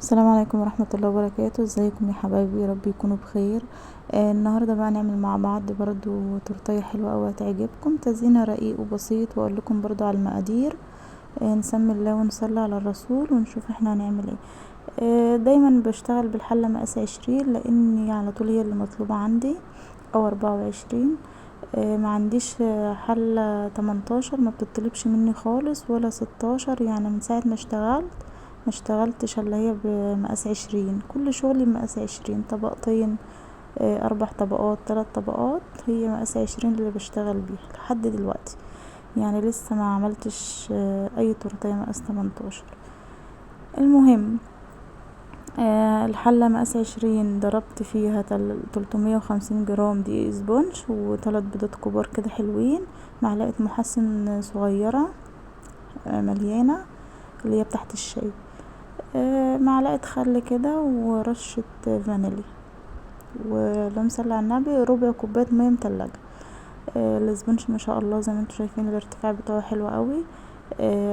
السلام عليكم ورحمة الله وبركاته. ازيكم يا حبايبي؟ يا رب يكونوا بخير. النهارده بقى نعمل مع بعض برضو تورتيه حلوة اوي هتعجبكم. تزيينها رقيق وبسيط واقول لكم برضو على المقادير. نسمي الله ونصلي على الرسول ونشوف احنا هنعمل ايه. دايما بشتغل بالحلة مقاس 20 لاني على طول هي اللي مطلوبة عندي، او 24. ما عنديش حلة 18 ما بتطلبش مني خالص، ولا 16. يعني من ساعة ما اشتغلتش الا هي بمقاس 20. كل شغلي مقاس 20، طبقتين، 4 طبقات، 3 طبقات، هي مقاس 20 اللي بشتغل بيها لحد دلوقتي. يعني لسه ما عملتش اي تورتيه مقاس 18. المهم، الحلة مقاس 20 ضربت فيها 350 جرام دقيق اسبونج، و3 بيضات كبار كده حلوين، معلقة محسن صغيرة مليانة اللي هي بتاعت الشاي، معلقة خل كده، ورشة فانيليا، ولو صلي على النبي ربع كوباية مية متلجة. الاسبونج ما شاء الله زي ما انتوا شايفين الارتفاع بتاعه حلو قوي.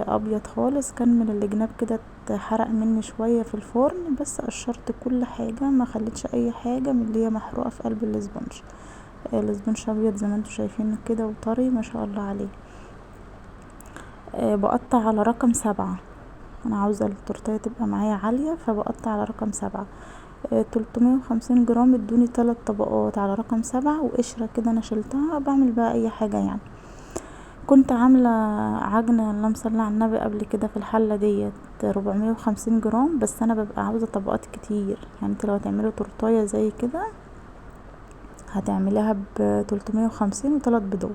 ابيض خالص، كان من الجناب كده اتحرق مني شوية في الفرن، بس قشرت كل حاجة، ما خليتش اي حاجة من اللي هي محروقة في قلب الاسبونج. الاسبونج ابيض زي ما انتوا شايفين كده وطري ما شاء الله عليه. بقطع على رقم 7. انا عاوزة التورتيه تبقى معايا عالية، فبقطع على رقم 7. 350 جرام ادوني 3 طبقات على رقم 7، وقشرة كده انا شلتها بعمل بقى اي حاجة يعني. كنت عاملة عجنة اللهم صل على النبي قبل كده في الحلة ديت 450 جرام، بس انا ببقى عاوزة طبقات كتير. يعني انت لو هتعملوا تورتاية زي كده هتعمليها ب350 و3 بيضات،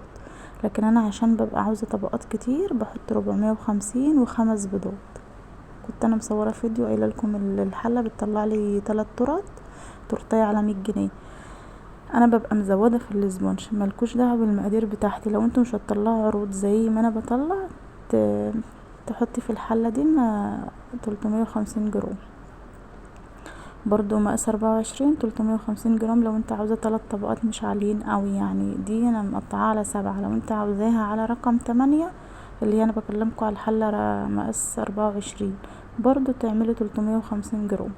لكن انا عشان ببقى عاوزة طبقات كتير بحط 450 و5 بيضات. كنت انا مصوره فيديو قايله لكم الحله بتطلع لي 3 تورتيه على 100 جنيه. انا ببقى مزوده في الاسبونج، ملكوش دعوه بالمقادير بتاعتي. لو انتم مش هتطلعوا عروض زي ما انا بطلع، تحطي في الحله دي 350 جرام، برضو مقاس 24. 350 جرام لو انت عاوزه 3 طبقات مش عاليين قوي. يعني دي انا مقطعاها على 7. لو انت عاوزاها على رقم 8 اللي هي انا بكلمكم على الحله مقاس 24، برضو تعملي 350 جرام،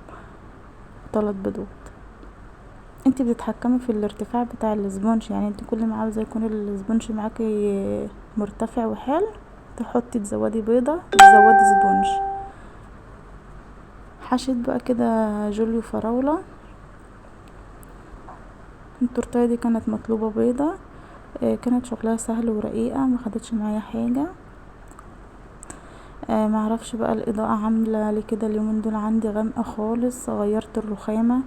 3 بيضات. انت بتتحكمي في الارتفاع بتاع الاسبونج. يعني انت كل ما عاوزه يكون الاسبونج معاكي مرتفع وحلو تحطي تزودي بيضه تزودي اسبونج. حشيت بقى كده جوليو فراوله. التورتيه دي كانت مطلوبه بيضه. كانت شكلها سهل ورقيقه، ما خدتش معايا حاجه. معرفش بقى الاضاءة عاملة ليه كده اليومين دول عندي غامقة خالص. غيرت الرخامة،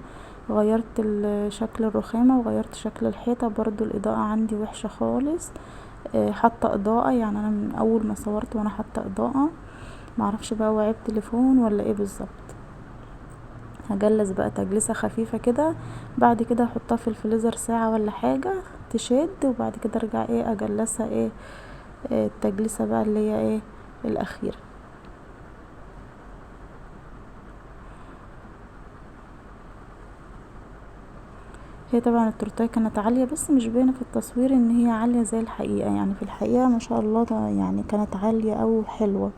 غيرت شكل الرخامة، وغيرت شكل الحيطة، برضو الاضاءة عندي وحشة خالص. حاطة اضاءة، يعني انا من اول ما صورت وانا حاطة اضاءة. معرفش بقى هو عيب تليفون ولا ايه بالظبط. هجلس بقى تجلسة خفيفة كده، بعد كده احطها في الفريزر ساعة ولا حاجة تشد، وبعد كده ارجع اجلسها التجلسة بقى اللي هي الاخيرة. هي طبعا التورتيه كانت عالية، بس مش باينة في التصوير ان هي عالية زي الحقيقة. يعني في الحقيقة ما شاء الله يعني كانت عالية او حلوة.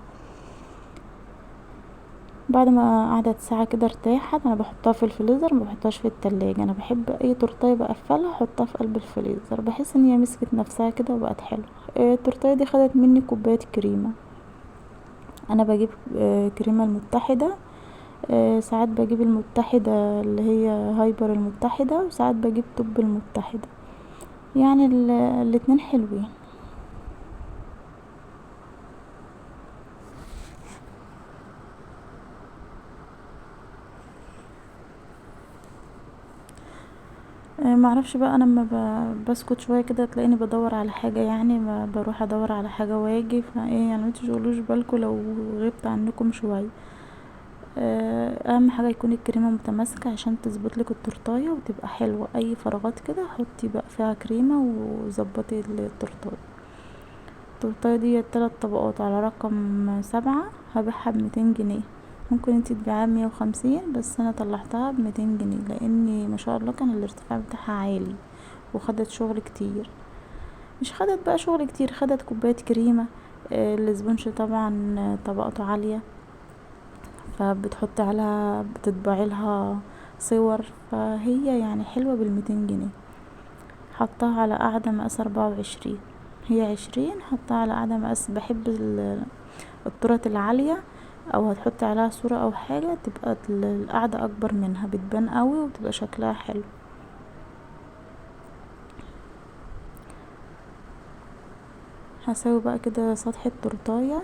بعد ما قعدت ساعة كده ارتاحت، انا بحطها في الفريزر، ما بحطهاش في التلاجة. انا بحب اي تورتيه بقفلها احطها في قلب الفريزر، بحس ان هي مسكت نفسها كده وبقت حلوة. التورتيه دي خدت مني كوباية كريمة. انا بجيب كريمة المتحدة. ساعات بجيب المتحدة اللي هي هايبر المتحدة، وساعات بجيب توب المتحدة. يعني الاتنين حلوين. معرفش بقى انا لما بسكت شويه كده تلاقيني بدور على حاجه. يعني بروح ادور على حاجه واجي يعني متشغلوش بالكم لو غبت عنكم شويه. اهم حاجه يكون الكريمه متماسكه عشان تظبط لك التورتايه وتبقى حلوه. اي فراغات كده حطي بقى فيها كريمه وظبطي التورتايه. التورتايه دي 3 طبقات على رقم 7، هبيعها ب200 جنيه. ممكن انتي تبيعها ب150، بس انا طلعتها ب200 جنيه لاني ما شاء الله كان الارتفاع بتاعها عالي وخدت شغل كتير. مش خدت بقى شغل كتير، خدت كوباية كريمة. الاسبونج طبعا طبقته عالية، فبتحطي عليها بتطبعي لها صور، فهي يعني حلوة ب200 جنيه. حطها على قاعدة مقاس 24، هي 20، حطها على قاعدة مقاس. بحب الطرط العالية، او هتحطي عليها صورة او حاجة تبقى القاعدة اكبر منها، بتبان قوي وبتبقى شكلها حلو. هسوي بقى كده سطح التورتاية.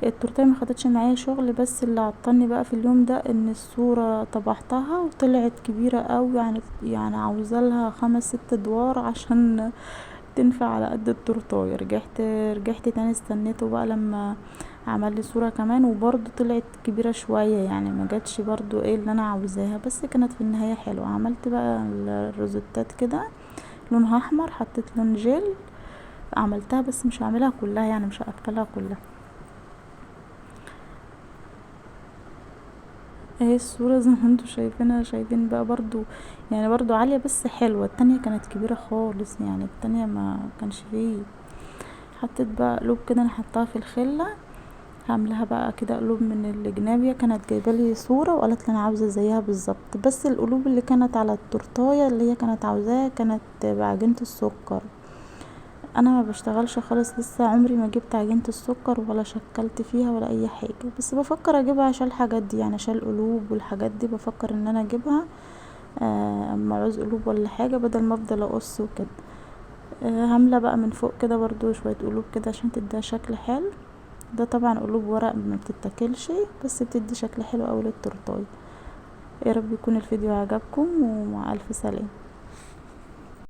التورتاية ما خدتش معايا شغل، بس اللي عطلني بقى في اليوم ده ان الصورة طبعتها وطلعت كبيرة اوي، يعني عاوزالها 5 6 ادوار عشان تنفع على قد التورتاية. رجعت تاني استنيته بقى لما عمل لي صورة كمان، وبرضه طلعت كبيرة شوية، يعني ما جاتش برضه ايه اللي انا عاوزاها، بس كانت في النهاية حلوة. عملت بقى الروزتات كده لونها احمر، حطيت لون جل، عملتها بس مش هعملها كلها، يعني مش هقفلها كلها. اهي الصورة زي ما انتوا شايفينها، شايفين بقى برضو، يعني برضو عالية بس حلوة. التانية كانت كبيرة خالص، يعني التانية ما كانش فيه. حطيت بقى قلوب كده، انا حطاها في الخلة، هعملها بقى كده قلوب من الجنابية. كانت جايبالي صورة وقالت لي انا عاوزة زيها بالظبط، بس القلوب اللي كانت على التورتاية اللي هي كانت عاوزاها كانت بعجينة السكر. انا ما بشتغلش خالص لسه، عمري ما جبت عجينة السكر ولا شكلت فيها ولا اي حاجة، بس بفكر اجيبها عشان الحاجات دي، يعني عشان القلوب والحاجات دي بفكر ان انا اجيبها. اما عاوز قلوب ولا حاجة بدل ما افضل اقص وكده. هعملها بقى من فوق كده برضو شوية قلوب كده عشان تديها شكل حلو. ده طبعا قلوب ورق ما بتتاكلش، بس بتدي شكل حلو اوي للتورتايه. يا رب يكون الفيديو عجبكم، ومع الف سلامة.